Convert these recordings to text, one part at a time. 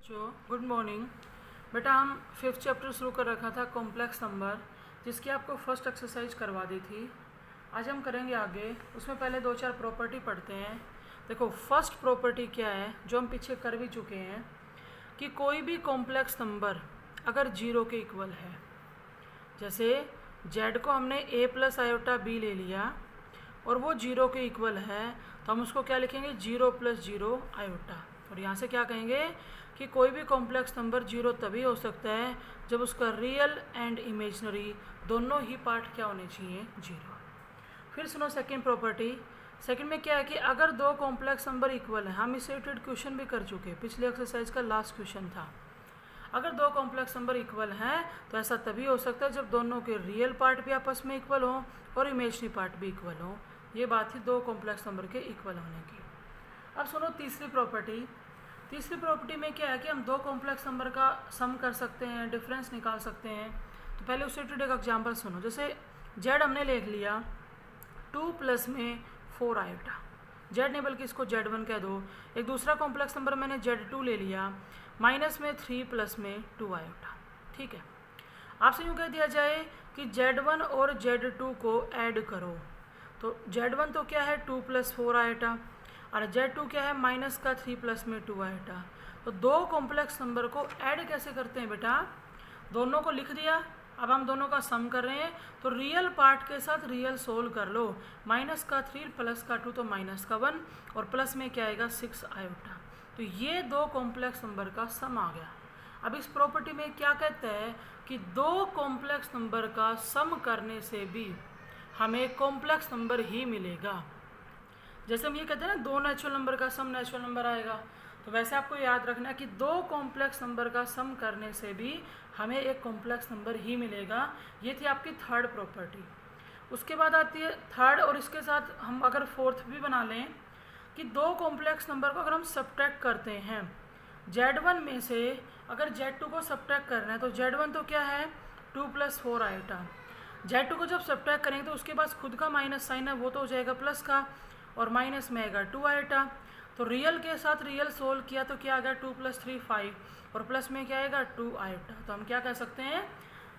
जो good morning बेटा, हम फिफ्थ चैप्टर शुरू कर रखा था कॉम्प्लेक्स नंबर, जिसकी आपको फर्स्ट एक्सरसाइज करवा दी थी। आज हम करेंगे आगे। उसमें पहले दो चार प्रॉपर्टी पढ़ते हैं। देखो, फर्स्ट प्रॉपर्टी क्या है जो हम पीछे कर भी चुके हैं कि कोई भी कॉम्प्लेक्स नंबर अगर जीरो के इक्वल है, जैसे जेड को हमने ए प्लस आयोटा बी ले लिया और वो जीरो के इक्वल है, तो हम उसको क्या लिखेंगे, जीरो प्लस जीरो आयोटा। और यहाँ से क्या कहेंगे कि कोई भी कॉम्प्लेक्स नंबर जीरो तभी हो सकता है जब उसका रियल एंड इमेजनरी दोनों ही पार्ट क्या होने चाहिए, जीरो। फिर सुनो सेकंड प्रॉपर्टी। सेकंड में क्या है कि अगर दो कॉम्प्लेक्स नंबर इक्वल है, हम इसे रिलेटेड क्वेश्चन भी कर चुके हैं, पिछले एक्सरसाइज का लास्ट क्वेश्चन था। अगर दो कॉम्प्लेक्स नंबर इक्वल हैं तो ऐसा तभी हो सकता है जब दोनों के रियल पार्ट भी आपस में इक्वल हो और इमेजनरी पार्ट भी इक्वल हो। ये बात थी दो कॉम्प्लेक्स नंबर के इक्वल होने की। अब सुनो तीसरी प्रॉपर्टी। तीसरी प्रॉपर्टी में क्या है कि हम दो कॉम्प्लेक्स नंबर का सम कर सकते हैं, डिफरेंस निकाल सकते हैं। तो पहले उससे रिलेटेड एक एग्जाम्पल सुनो। जैसे जेड हमने लिख लिया 2 प्लस में 4 आयोटा, जेड नहीं बल्कि इसको Z1 कह दो। एक दूसरा कॉम्प्लेक्स नंबर मैंने Z2 ले लिया माइनस में 3 प्लस में 2 आयोटा। ठीक है, आपसे यूँ कह दिया जाए कि Z1 और Z2 को ऐड करो, तो Z1 तो क्या है 2 प्लस 4 आयोटा और Z2 क्या है माइनस का 3 प्लस में 2 आयोटा। तो दो कॉम्प्लेक्स नंबर को ऐड कैसे करते हैं बेटा, दोनों को लिख दिया, अब हम दोनों का सम कर रहे हैं, तो रियल पार्ट के साथ रियल सोल्व कर लो। माइनस का 3 प्लस का 2 तो माइनस का 1 और प्लस में क्या आएगा 6 आयोटा। तो ये दो कॉम्प्लेक्स नंबर का सम आ गया। अब इस प्रॉपर्टी में क्या कहता है कि दो कॉम्प्लेक्स नंबर का सम करने से भी हमें कॉम्प्लेक्स नंबर ही मिलेगा। जैसे हम ये कहते हैं ना, दो नेचुरल नंबर का सम नेचुरल नंबर आएगा, तो वैसे आपको याद रखना है कि दो कॉम्प्लेक्स नंबर का सम करने से भी हमें एक कॉम्प्लेक्स नंबर ही मिलेगा। ये थी आपकी थर्ड प्रॉपर्टी। उसके बाद आती है थर्ड, और इसके साथ हम अगर फोर्थ भी बना लें कि दो कॉम्प्लेक्स नंबर को अगर हम सब्ट्रैक्ट करते हैं, Z1 में से अगर Z2 को सब्ट्रैक्ट करना है, तो Z1 तो क्या है 2 प्लस 4 आयोटा। Z2 को जब सब्ट्रैक्ट करेंगे तो उसके पास खुद का माइनस साइन है, वो तो हो जाएगा प्लस का, और माइनस में आएगा 2 आयोटा। तो रियल के साथ रियल सोल्व किया तो क्या आ गया 2 प्लस 3 5 और प्लस में क्या आएगा 2 आयोटा। तो हम क्या कह सकते हैं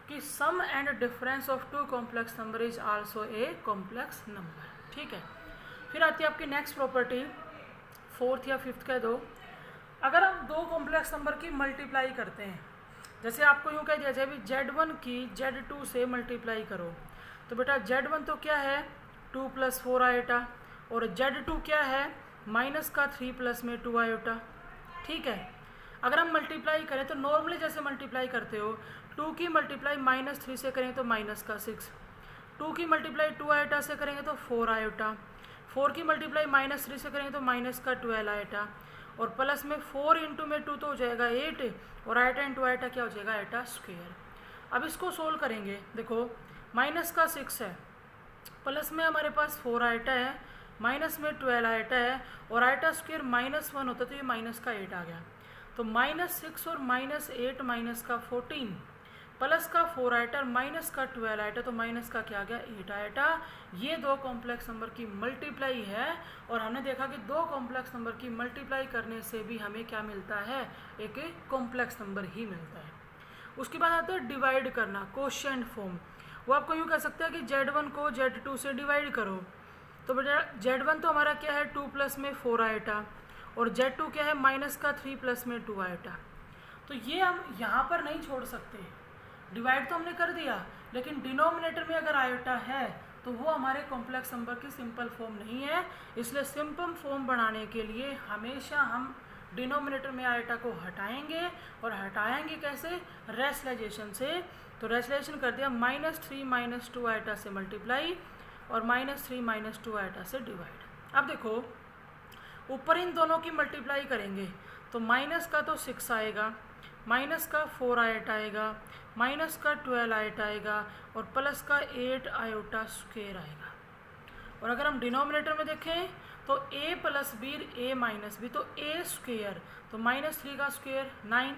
कि sum and difference of two complex number is also a complex number. ठीक है, फिर आती है आपकी नेक्स्ट प्रॉपर्टी, फोर्थ या फिफ्थ कह दो। अगर हम दो कॉम्प्लेक्स नंबर की मल्टीप्लाई करते हैं, जैसे आपको यूँ कह दिया जाए भी Z1 की Z2 से मल्टीप्लाई करो, तो बेटा Z1 तो क्या है 2 प्लस 4 आयोटा और Z2 क्या है माइनस का 3 प्लस में 2 आयोटा। ठीक है, अगर हम मल्टीप्लाई करें तो नॉर्मली जैसे मल्टीप्लाई करते हो, 2 की मल्टीप्लाई माइनस 3 से करेंगे तो माइनस का 6, 2 की मल्टीप्लाई 2 आयोटा से करेंगे तो 4 आयोटा, 4 की मल्टीप्लाई माइनस 3 से करेंगे तो माइनस का 12 आयोटा, और प्लस में 4 इंटू में 2 तो हो जाएगा 8 और आयोटा इंटू आयोटा क्या हो जाएगा आयोटा स्क्वेयर। अब इसको सोल्व करेंगे, देखो माइनस का 6 है, प्लस में हमारे पास 4 आयोटा है, माइनस में 12 आयोटा है और आयोटा स्क्वेयर -1 होता तो ये माइनस का 8 आ गया। तो -6 और -8 माइनस का 14 प्लस का 4 आयोटा और माइनस का 12 आयोटा, तो माइनस का क्या आ गया 8 आयोटा। ये दो कॉम्प्लेक्स नंबर की मल्टीप्लाई है और हमने देखा कि दो कॉम्प्लेक्स नंबर की मल्टीप्लाई करने से भी हमें क्या मिलता है, एक कॉम्प्लेक्स नंबर ही मिलता है। उसके बाद आता है डिवाइड करना, कोशेंट फॉर्म। वो आपको यूँ कह सकते हैं कि Z1 को Z2 से डिवाइड करो, तो बेटा Z1 तो हमारा क्या है 2 प्लस में 4 आयोटा और Z2 क्या है माइनस का 3 प्लस में 2 आयोटा। तो ये हम यहाँ पर नहीं छोड़ सकते, डिवाइड तो हमने कर दिया, लेकिन डिनोमिनेटर में अगर आयोटा है तो वो हमारे कॉम्प्लेक्स नंबर की सिंपल फॉर्म नहीं है। इसलिए सिंपल फॉर्म बनाने के लिए हमेशा हम डिनोमिनेटर में आयोटा को हटाएंगे, और हटाएंगे कैसे, रेशनलाइजेशन से। तो रेशनलाइजेशन कर दिया -3 - 2 आयोटा से मल्टीप्लाई और -3 - 2 आयोटा से डिवाइड। अब देखो ऊपर इन दोनों की मल्टीप्लाई करेंगे तो माइनस का तो 6 आएगा, माइनस का 4 आयोटा आएगा, माइनस का 12 आयोटा आएगा और प्लस का 8 आयोटा स्क्वेयर आएगा। और अगर हम डिनोमिनेटर में देखें तो a plus b a minus b, तो a स्क्वेयर तो -3 का स्क्वेयर 9,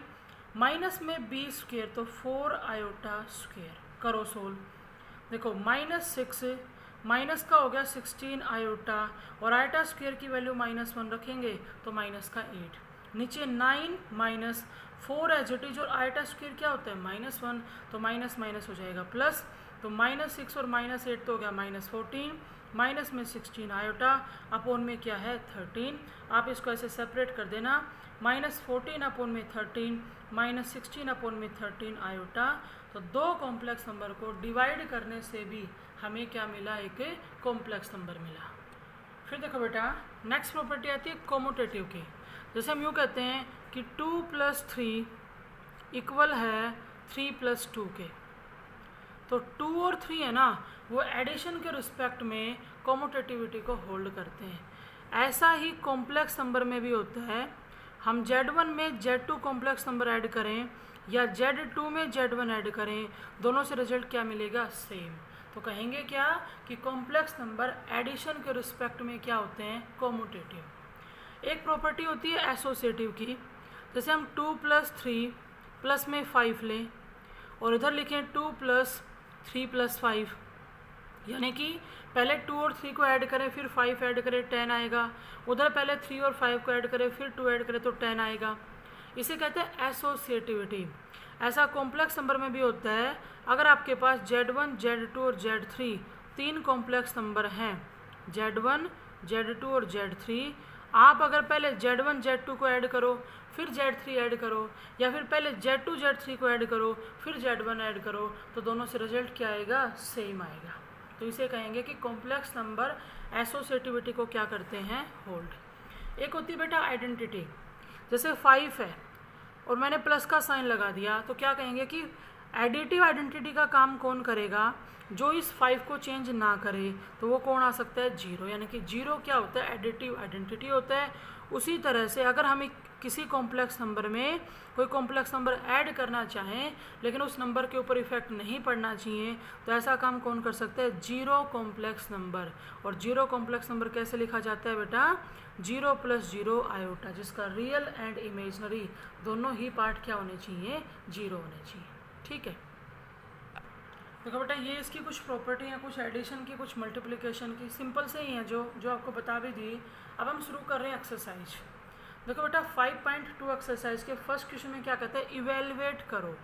माइनस में b स्क्वेयर तो 4 आयोटा स्क्वेयर। करो सोल्व, देखो -6 माइनस का हो गया 16 आयोटा और आयोटा स्क्वेयर की वैल्यू -1 रखेंगे तो माइनस का 8, नीचे 9 माइनस 4 एज इट इज, और आयटा स्क्वायर क्या होता है -1, तो माइनस माइनस हो जाएगा प्लस, तो -6 और -8 तो हो गया -14, माइनस में 16 आयोटा, अपॉन में क्या है 13। आप इसको ऐसे सेपरेट कर देना, -14 अपॉन में 13 -16 अपॉन में 13 आयोटा। तो दो कॉम्प्लेक्स नंबर को डिवाइड करने से भी हमें क्या मिला, एक कॉम्प्लेक्स नंबर मिला। फिर देखो बेटा नेक्स्ट प्रॉपर्टी आती है कोमोटेटिव की। जैसे हम यूँ कहते हैं कि 2 + 3 इक्वल है 3 + 2 के, तो 2 और 3 है ना, वो एडिशन के रिस्पेक्ट में कोमोटेटिविटी को होल्ड करते हैं। ऐसा ही कॉम्प्लेक्स नंबर में भी होता है। हम Z1 में Z2 कॉम्प्लेक्स नंबर ऐड करें या Z2 में Z1 ऐड करें, दोनों से रिजल्ट क्या मिलेगा, सेम। तो कहेंगे क्या कि कॉम्प्लेक्स नंबर एडिशन के रिस्पेक्ट में क्या होते हैं, कोमोटेटिव। एक प्रॉपर्टी होती है एसोसिएटिव की। जैसे हम 2 + 3 प्लस में 5 लें और इधर लिखें 2 + 3 + 5, यानी कि पहले 2 और 3 को ऐड करें फिर 5 ऐड करें 10 आएगा, उधर पहले 3 और 5 को ऐड करें फिर 2 ऐड करें तो 10 आएगा। इसे कहते हैं एसोसिएटिविटी। ऐसा कॉम्प्लेक्स नंबर में भी होता है। अगर आपके पास Z1, Z2 और Z3 तीन कॉम्प्लेक्स नंबर हैं, Z1, Z2 और Z3, आप अगर पहले Z1, Z2 को ऐड करो फिर Z3 ऐड करो, या फिर पहले Z2, Z3 को ऐड करो फिर Z1 ऐड करो, तो दोनों से रिजल्ट क्या आएगा, सेम आएगा। तो इसे कहेंगे कि कॉम्प्लेक्स नंबर एसोसिएटिविटी को क्या करते हैं, होल्ड। एक होती है बेटा आइडेंटिटी। जैसे 5 है और मैंने प्लस का साइन लगा दिया, तो क्या कहेंगे कि एडिटिव आइडेंटिटी का काम कौन करेगा, जो इस 5 को चेंज ना करे, तो वो कौन आ सकता है, 0। यानी कि 0 क्या होता है, एडिटिव आइडेंटिटी होता है। उसी तरह से अगर हम किसी कॉम्प्लेक्स नंबर में कोई कॉम्प्लेक्स नंबर ऐड करना चाहें लेकिन उस नंबर के ऊपर इफेक्ट नहीं पड़ना चाहिए, तो ऐसा काम कौन कर सकता है, 0 कॉम्प्लेक्स नंबर। और 0 कॉम्प्लेक्स नंबर कैसे लिखा जाता है बेटा, 0 + 0 आयोटा, जिसका रियल एंड इमेजनरी दोनों ही पार्ट क्या होने चाहिए, 0 होने चाहिए। ठीक है, देखो बेटा ये इसकी कुछ प्रॉपर्टी है, कुछ एडिशन की, कुछ मल्टीप्लिकेशन की, सिंपल से ही है जो आपको बता भी दी। अब हम शुरू कर रहे हैं एक्सरसाइज। देखो बेटा 5.2 एक्सरसाइज के फर्स्ट क्वेश्चन में क्या कहता है, इवेलुएट करो।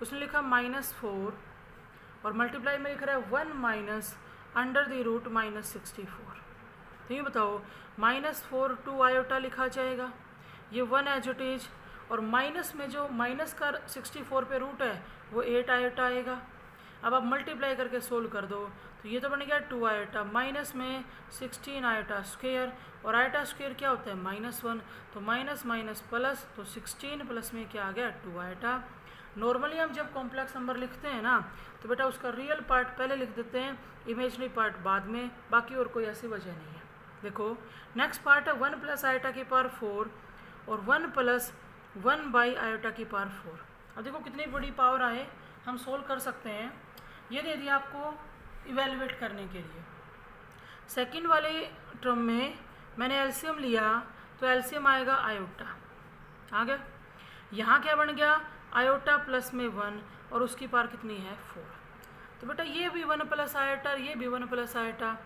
उसने लिखा -4 और मल्टीप्लाई में लिख रहा है 1 - √- -64। तो ये बताओ -4 2 आयोटा लिखा जाएगा, ये 1 एज इट इज, और माइनस में जो माइनस का 64 पे रूट है वो 8 आयोटा आएगा। अब आप मल्टीप्लाई करके सोल्व कर दो, तो ये तो बन गया 2 आयोटा, माइनस में 16 आयोटा स्क्वायर, और आयोटा स्क्वायर क्या होता है, -1, तो माइनस माइनस प्लस, तो 16 प्लस में क्या आ गया, 2 आयोटा। नॉर्मली हम जब कॉम्प्लेक्स नंबर लिखते हैं ना, तो बेटा उसका रियल पार्ट पहले लिख देते हैं, इमेजनरी पार्ट बाद में, बाकी और कोई ऐसी वजह नहीं है। देखो नेक्स्ट पार्ट है 1 + आयोटा की पावर 4 और 1 + 1 / आयोटा की पावर 4। अब देखो कितनी बड़ी पावर आए, हम सोल्व कर सकते हैं। ये दे दिया आपको इवेलुएट करने के लिए। सेकंड वाले टर्म में मैंने एलसीएम लिया, तो एलसीएम आएगा आयोटा, आ गया। यहाँ क्या बन गया, आयोटा प्लस में 1 और उसकी पावर कितनी है, 4। तो बेटा ये भी 1 + आयोटा, ये भी 1 + आयोटा,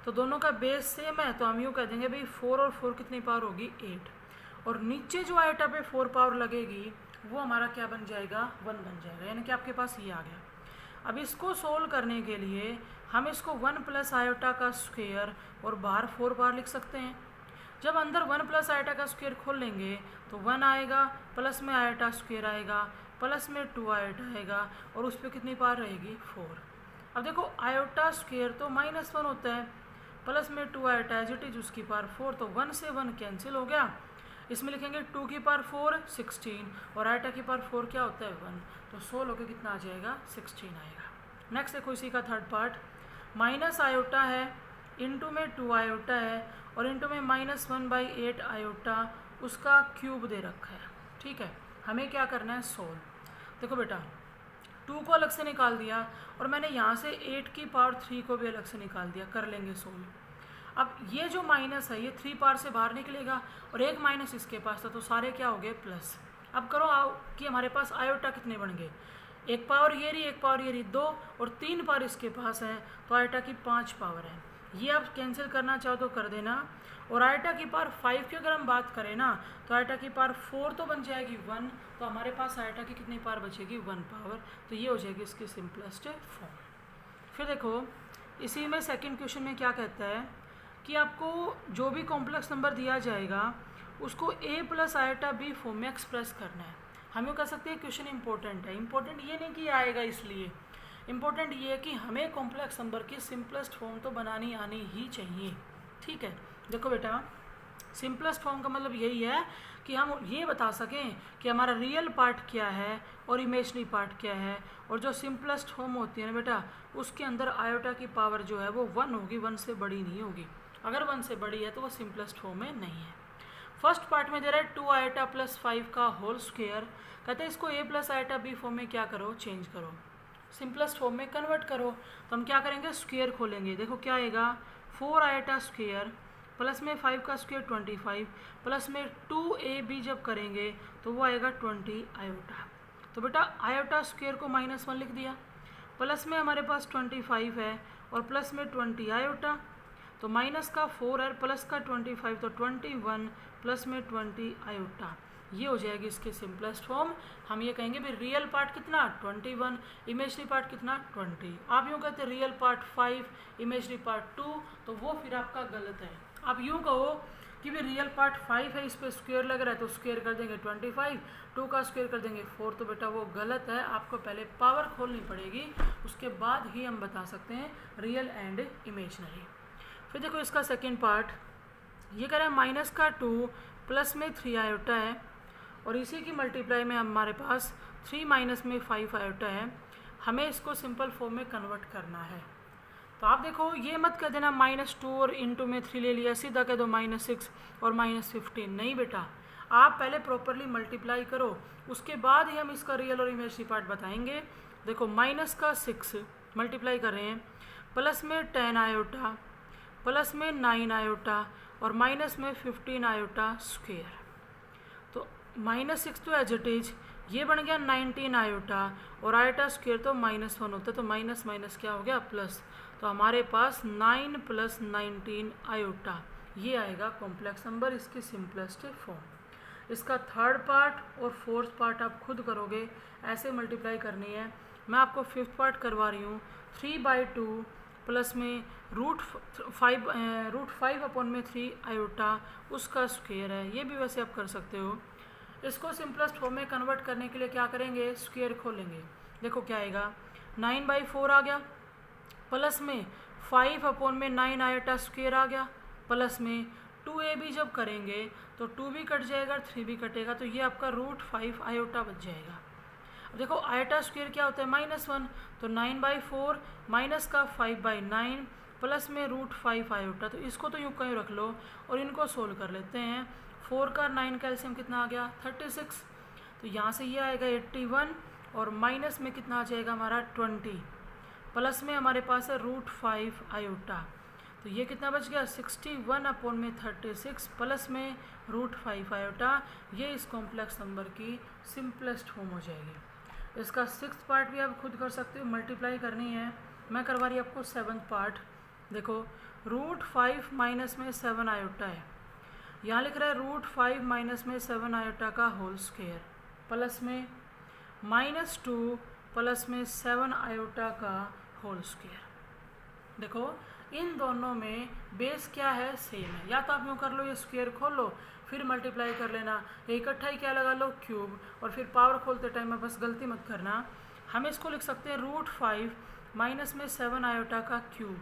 तो दोनों का बेस सेम है, तो हम यूँ कह देंगे भाई 4 और 4 कितनी पावर होगी, 8। और नीचे जो आयोटा पे 4 पावर लगेगी वो हमारा क्या बन जाएगा, 1 बन जाएगा, यानी कि आपके पास ये आ गया। अब इसको सोल्व करने के लिए हम इसको 1 + आयोटा का स्क्वायर और बाहर 4 बार लिख सकते हैं। जब अंदर 1 + आयोटा का स्क्वायर खोल लेंगे तो 1 आएगा, प्लस में आयोटा स्क्वायर आएगा, प्लस में 2 आयोटा आएगा, और उस पर कितनी पावर रहेगी, 4। अब देखो आयोटा स्क्वायर तो -1 होता है, प्लस में 2 आयोटा एज इट इज, उसकी पावर 4, तो 1 से 1 कैंसिल हो गया। इसमें लिखेंगे 2 की पावर 4 16 और आयोटा की पावर 4 क्या होता है, 1, तो 16 होकर कितना आ जाएगा, 16 आएगा। नेक्स्ट देखो इसी का थर्ड पार्ट, माइनस आयोटा है, इंटू में 2 आयोटा है, और इंटू में -1/8 आयोटा, उसका क्यूब दे रखा है। ठीक है, हमें क्या करना है, सोल्व। देखो बेटा 2 को अलग से निकाल दिया और मैंने यहाँ से 8 की पावर 3 को भी अलग से निकाल दिया, कर लेंगे सोल्व। अब ये जो माइनस है ये 3 पावर से बाहर निकलेगा और एक माइनस इसके पास था, तो सारे क्या हो गए, प्लस। अब करो आओ कि हमारे पास आयोटा कितने बन गए, एक पावर ये रही, एक पावर ये रही, 2, और 3 पावर इसके पास है, तो आयोटा की 5 पावर है। ये आप कैंसिल करना चाहो तो कर देना। और आयटा की पावर 5 की अगर हम बात करें ना तो आयटा की पावर 4 तो बन जाएगी 1, तो हमारे पास आयटा की कितनी पावर बचेगी 1 पावर, तो ये हो जाएगी इसकी सिंपलेस्ट फॉर्म। फिर देखो इसी में सेकंड क्वेश्चन में क्या कहता है कि आपको जो भी कॉम्प्लेक्स नंबर दिया जाएगा उसको a plus eta b form में एक्सप्रेस करना है। हम यूँ कह सकते हैं क्वेश्चन इंपॉर्टेंट है। इंपॉर्टेंट ये नहीं कि आएगा इसलिए, इंपॉर्टेंट ये है कि हमें कॉम्प्लेक्स नंबर की सिंपलेस्ट फॉर्म तो बनानी आनी ही चाहिए। ठीक है, देखो बेटा सिंपलेस्ट फॉर्म का मतलब यही है कि हम ये बता सकें कि हमारा रियल पार्ट क्या है और इमेजनरी पार्ट क्या है। और जो सिंपलेस्ट फॉर्म होती है ना बेटा उसके अंदर आयोटा की पावर जो है वो 1 होगी, 1 से बड़ी नहीं होगी। अगर 1 से बड़ी है तो वो सिंपलेस्ट फॉर्म में नहीं है। फर्स्ट पार्ट में दे रहा है 2 आयटा प्लस 5 का होल स्क्वायर, कहते हैं इसको a plus eta b form में क्या करो, चेंज करो, सिंपलेस्ट फॉर्म में कन्वर्ट करो। तो हम क्या करेंगे, स्क्वायर खोलेंगे। देखो क्या आएगा, 4 आयटा स्क्वायर प्लस में 5 का स्क्वायर 25 प्लस में 2ab जब करेंगे तो वो आएगा 20 आयोटा। तो बेटा आयोटा स्क्वायर को -1 लिख दिया, प्लस में हमारे पास 25 है और प्लस में 20 आयोटा, तो माइनस का 4 है प्लस का 25 तो 21 प्लस में 20 आयोटा, ये हो जाएगी इसकी सिंपलेस्ट फॉर्म। हम ये कहेंगे भी रियल पार्ट कितना 21, इमेजरी पार्ट कितना 20। आप यूँ कहते रियल पार्ट 5, इमेजरी पार्ट 2, तो वो फिर आपका गलत है। आप यूँ कहो कि भी रियल पार्ट 5 है, इस पर स्क्वायर लग रहा है तो स्क्वायर कर देंगे 25, 2 का स्क्वायर कर देंगे 4, तो बेटा वो गलत है। आपको पहले पावर खोलनी पड़ेगी, उसके बाद ही हम बता सकते हैं रियल एंड इमेजनरी। फिर देखो इसका सेकेंड पार्ट, ये कह रहा है माइनस का 2 प्लस में 3 आयोटा है और इसी की मल्टीप्लाई में हमारे पास 3 माइनस में 5 आयोटा है। हमें इसको सिंपल फॉर्म में कन्वर्ट करना है। तो आप देखो ये मत कह देना -2 और इंटू में 3 ले लिया, सीधा कह दो -6 और -15। नहीं बेटा, आप पहले प्रॉपरली मल्टीप्लाई करो, उसके बाद ही हम इसका रियल और इमेजरी पार्ट बताएंगे। देखो माइनस का 6 मल्टीप्लाई कर रहे हैं, प्लस में 10 आयोटा, प्लस में 9 आयोटा और माइनस में 15 आयोटा स्क्वायर। तो -6 तो एज इट इज, ये बन गया 19 आयोटा और आयोटा स्क्वायर तो -1 होता है, तो माइनस माइनस क्या हो गया प्लस, तो हमारे पास 9 प्लस 19 आयोटा, ये आएगा कॉम्प्लेक्स नंबर, इसकी सिंपलेस्ट फॉर्म। इसका थर्ड पार्ट और फोर्थ पार्ट आप खुद करोगे, ऐसे मल्टीप्लाई करनी है। मैं आपको फिफ्थ पार्ट करवा रही हूँ, 3/2 प्लस में √5 अपॉन में 3 आयोटा उसका स्क्वायर है। ये भी वैसे आप कर सकते हो। इसको सिंपलेस्ट फॉर्म में कन्वर्ट करने के लिए क्या करेंगे, स्क्वायर खोलेंगे। देखो क्या आएगा, 9/4 आ गया, प्लस में 5 अपॉन में 9 आयोटा स्क्वायर आ गया, प्लस में 2ab जब करेंगे तो 2 भी कट जाएगा, 3 भी कटेगा, तो ये आपका √5 आयोटा बच जाएगा। अब देखो आयोटा स्क्वायर क्या होता है -1, तो 9/4 माइनस का 5/9 प्लस में √5 आयोटा, तो इसको तो यूँ कहीं रख लो और इनको सोल्व कर लेते हैं। 4 का 9 का एलसीएम कितना आ गया 36, तो यहाँ से ये आएगा 81 और माइनस में कितना आ जाएगा हमारा 20, प्लस में हमारे पास है √5 आयोटा, तो ये कितना बच गया 61 अपॉन में 36 प्लस में √5 आयोटा। ये इस कॉम्प्लेक्स नंबर की सिंपलेस्ट फॉर्म हो जाएगी। इसका सिक्स्थ पार्ट भी आप खुद कर सकते हो, मल्टीप्लाई करनी है। मैं करवा रही आपको सेवन्थ पार्ट। देखो √5 माइनस में 7 आयोटा है, यहाँ लिख रहा है √5 माइनस में 7 आयोटा का होल स्क्वायर प्लस में -2 प्लस में 7 आयोटा का होल स्क्वायर। देखो इन दोनों में बेस क्या है, सेम है। या तो आप यूँ कर लो, ये स्क्वायर खोल लो फिर मल्टीप्लाई कर लेना, ये इकट्ठा ही क्या लगा लो क्यूब, और फिर पावर खोलते टाइम में बस गलती मत करना। हम इसको लिख सकते हैं √5 माइनस में 7 आयोटा का क्यूब,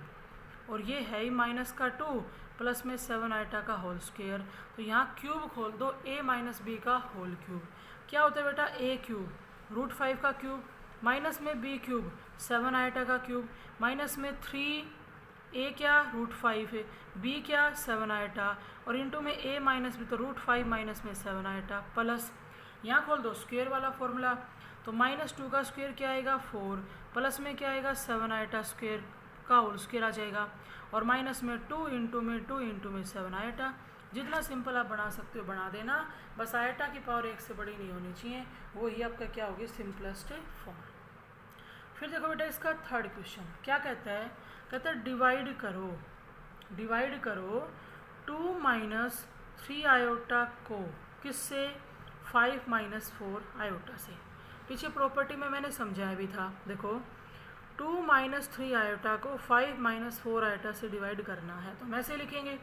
और ये है ही -2 प्लस में 7 आयोटा का होल स्क्वायर। तो यहाँ क्यूब खोल दो, a माइनस b का होल क्यूब क्या होता है बेटा, a क्यूब √5 का क्यूब माइनस में b क्यूब 7 आयोटा का क्यूब माइनस में 3 a क्या √5 है, b क्या 7 आयोटा, और इंटू में a माइनस b, तो √5 माइनस में 7 आयोटा प्लस यहाँ खोल दो स्क्वायर वाला फॉर्मूला, तो -2 का स्क्वायर क्या आएगा 4 प्लस में क्या आएगा 7 आयोटा स्क्वायर का होल स्क्वायर आ जाएगा, और माइनस में 2 इंटू में 7 आयोटा। जितना सिंपल आप बना सकते हो बना देना, बस आयोटा की पावर 1 से बड़ी नहीं होनी चाहिए, वो ही आपका क्या होगी सिंपलेस्ट फॉर्म। फिर देखो बेटा इसका थर्ड क्वेश्चन क्या कहता है, कहता है डिवाइड करो डिवाइड करो 2 माइनस 3 आयोटा को किससे, 5 माइनस 4 आयोटा से। पीछे प्रॉपर्टी में मैंने समझाया भी था, देखो 2 माइनस 3 आयोटा को 5 माइनस 4 आयोटा से डिवाइड करना है, तो हम ऐसे लिखेंगे।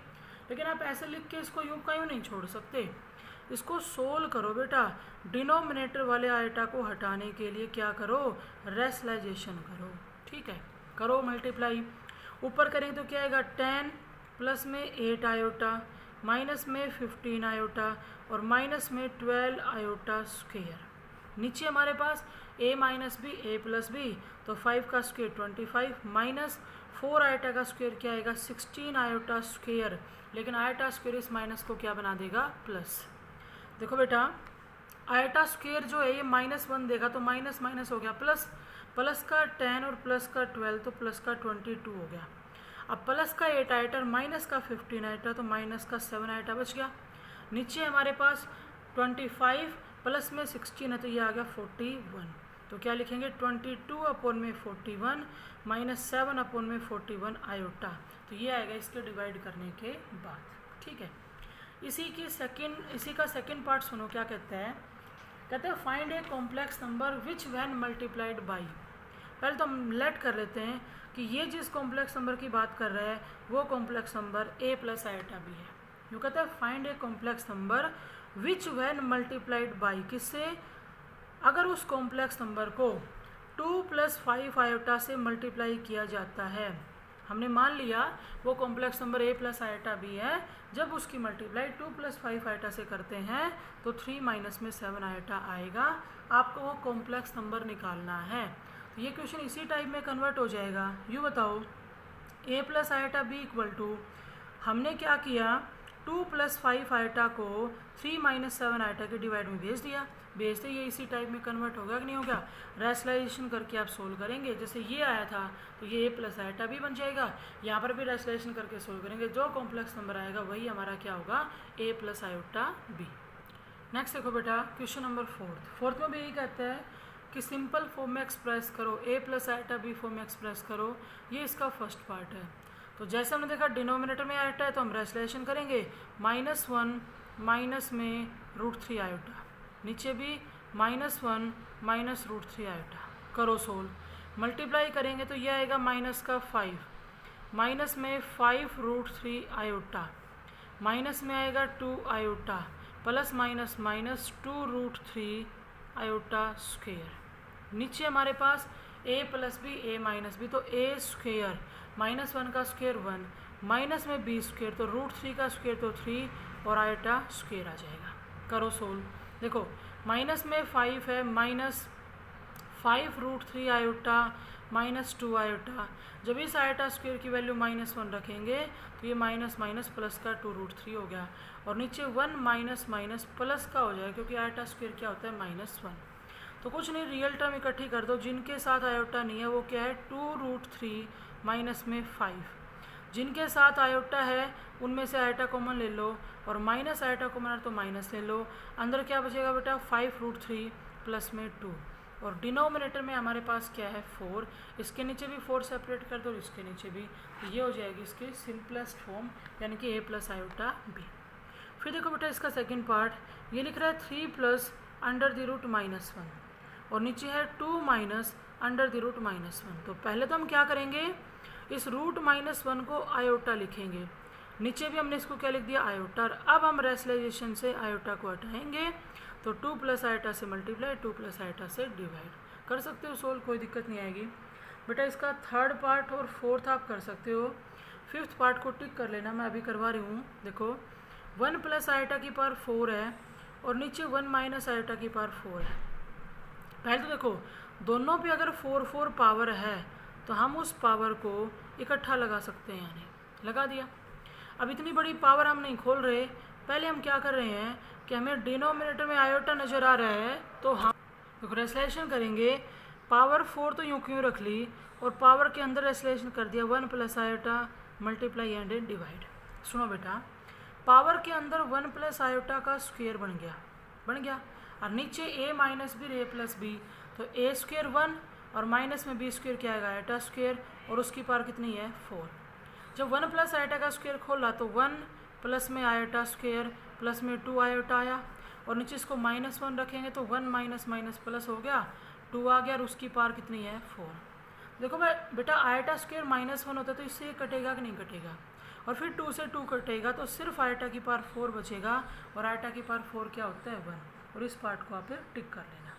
लेकिन आप ऐसे लिख के इसको यूं का यूं नहीं छोड़ सकते, इसको सोल्व करो बेटा। डिनोमिनेटर वाले आयोटा को हटाने के लिए क्या करो, रेशनलाइजेशन करो, ठीक है। करो मल्टीप्लाई, ऊपर करें तो क्या आएगा 10 प्लस में 8 आयोटा माइनस में 15 आयोटा और माइनस में 12 आयोटा स्क्वायर। नीचे हमारे पास a minus b a plus b, तो 5 का स्क्वायर 25 माइनस 4 आयोटा का स्क्वायर क्या आएगा 16 आयोटा स्क्वायर। लेकिन आयोटा स्क्वायर इस माइनस को क्या बना देगा, प्लस। देखो बेटा आयोटा स्क्वायर जो है ये -1 देगा, तो माइनस माइनस हो गया प्लस, प्लस का 10 और प्लस का 12 तो प्लस का 22 हो गया। अब प्लस का 8 आयोटा माइनस का 15 आयोटा तो माइनस का 7 आयोटा बच गया। नीचे हमारे पास 25 प्लस में 16 है तो ये आ गया 41, तो क्या लिखेंगे 22 अपॉन में 41 माइनस 7 अपॉन में 41 आयोटा, तो ये आएगा इसके डिवाइड करने के बाद, ठीक है। इसी का सेकंड पार्ट सुनो क्या कहते हैं, कहते हैं find A complex number which when multiplied by. पहले तो हम लेट कर लेते हैं कि ये जिस कॉम्प्लेक्स नंबर की बात कर रहे हैं वो complex number a plus iota भी है। यूँ कहते हैं find A complex number which when multiplied by, किससे, अगर उस कॉम्प्लेक्स नंबर को 2 प्लस 5 आयोटा से मल्टीप्लाई किया जाता है। हमने मान लिया वो complex number a plus iota भी है, जब उसकी मल्टीप्लाई 2 प्लस 5 आयोटा से करते हैं तो 3 माइनस में 7 आयोटा आएगा। आपको वो कॉम्प्लेक्स नंबर निकालना है। तो ये क्वेश्चन इसी टाइप में कन्वर्ट हो जाएगा। यूँ बताओ a plus iota b equal to, हमने क्या किया 2 प्लस 5 आयोटा को 3 माइनस 7 आयोटा के डिवाइड में भेज दिया, भेजते ये इसी टाइप में कन्वर्ट होगा कि नहीं होगा। रेशनलाइजेशन करके आप सोल्व करेंगे, जैसे ये आया था तो ये a प्लस आयोटा भी बन जाएगा, यहाँ पर भी रेशनलाइजेशन करके सोल्व करेंगे, जो कॉम्प्लेक्स नंबर आएगा वही हमारा क्या होगा a plus iota b। Next देखो बेटा क्वेश्चन नंबर 4 में भी यही कहता है कि सिंपल फॉर्म में एक्सप्रेस करो, a plus iota b form में एक्सप्रेस करो, ये इसका फर्स्ट पार्ट है। तो जैसे हमने देखा डिनोमिनेटर में आयोटा है तो हम रेशनलाइजेशन करेंगे, -1 माइनस में √3 आयोटा, नीचे भी -1 माइनस √3 आयोटा, करो सोल्व। मल्टीप्लाई करेंगे तो ये आएगा माइनस का 5 माइनस में 5 √3 आयोटा, माइनस में आएगा 2 iota plus minus minus 2 √3 iota square. नीचे हमारे पास a plus b a minus b, तो a स्क्वायर -1 का स्क्वायर 1 माइनस में b स्क्वायर तो √3 का स्क्वायर तो 3 और आयोटा स्क्वायर आ जाएगा। करो सोल्व। देखो माइनस में 5 है, माइनस 5 √3 आयोटा माइनस 2 आयोटा, जब इस आयोटा स्क्वायर की वैल्यू -1 रखेंगे तो ये माइनस माइनस प्लस का 2 √3 हो गया, और नीचे 1 माइनस माइनस प्लस का हो जाएगा क्योंकि आयोटा स्क्वायर क्या होता है -1। तो कुछ नहीं, रियल टर्म इकट्ठी कर दो, जिनके साथ आयोटा नहीं है वो क्या है 2 √3 माइनस में 5, जिनके साथ आयोटा है उनमें से आयोटा कॉमन ले लो और माइनस आयोटा कॉमन तो माइनस ले लो, अंदर क्या बचेगा बेटा 5 √3 प्लस में 2, और डिनोमिनेटर में हमारे पास क्या है 4, इसके नीचे भी 4 सेपरेट कर दो, इसके नीचे भी, तो ये हो जाएगी इसकी सिंपलेस्ट फॉर्म यानी कि a प्लस आयोटा b। फिर देखो बेटा इसका सेकंड पार्ट, ये लिख रहा है 3 प्लस अंडर द रूट -1 और नीचे है 2 माइनस अंडर द रूट -1। तो पहले तो हम क्या करेंगे, इस रूट -1 को आयोटा लिखेंगे, नीचे भी हमने इसको क्या लिख दिया आयोटा, और अब हम रेशनलाइजेशन से आयोटा को हटाएंगे तो 2 प्लस आयोटा से मल्टीप्लाई 2 प्लस आयोटा से डिवाइड कर सकते हो सोल्व, कोई दिक्कत नहीं आएगी बेटा। इसका थर्ड पार्ट और फोर्थ आप कर सकते हो, फिफ्थ पार्ट को टिक कर लेना, मैं अभी करवा रही हूँ। देखो 1 प्लस आयोटा की पावर 4 है और नीचे 1 माइनस आयोटा की पावर 4 है। पहले तो देखो दोनों पे अगर 4 पावर है तो हम उस पावर को इकट्ठा लगा सकते हैं, यानी लगा दिया। अब इतनी बड़ी पावर हम नहीं खोल रहे, पहले हम क्या कर रहे हैं कि हमें डिनोमिनेटर में आयोटा नज़र आ रहा है तो हम रेशनलाइजेशन करेंगे, पावर 4 तो यूँ क्यों रख ली और पावर के अंदर रेशनलाइजेशन कर दिया 1 plus iota multiply and divide. सुनो बेटा, पावर के अंदर 1 प्लस आयोटा का स्क्वायर बन गया, और नीचे a minus b a plus b, तो a स्क्वायर 1 और माइनस में b स्क्वायर क्या आएगा आयोटा स्क्वायर, और उसकी पावर कितनी है 4। जब 1 प्लस आयोटा का स्क्वायर खोला तो 1 प्लस में आयोटा स्क्वायर प्लस में 2 आयोटा आया, और नीचे इसको -1 रखेंगे तो 1 माइनस माइनस प्लस हो गया, 2 आ गया, और उसकी पावर कितनी है 4। देखो भाई बेटा आयोटा स्क्वायर -1 होता है तो इससे ये कटेगा कि नहीं कटेगा, और फिर 2 से 2 कटेगा तो सिर्फ आयोटा की पावर 4 बचेगा, और आयोटा की पावर 4 क्या होता है 1, और इस पार्ट को आप फिर टिक कर लेना।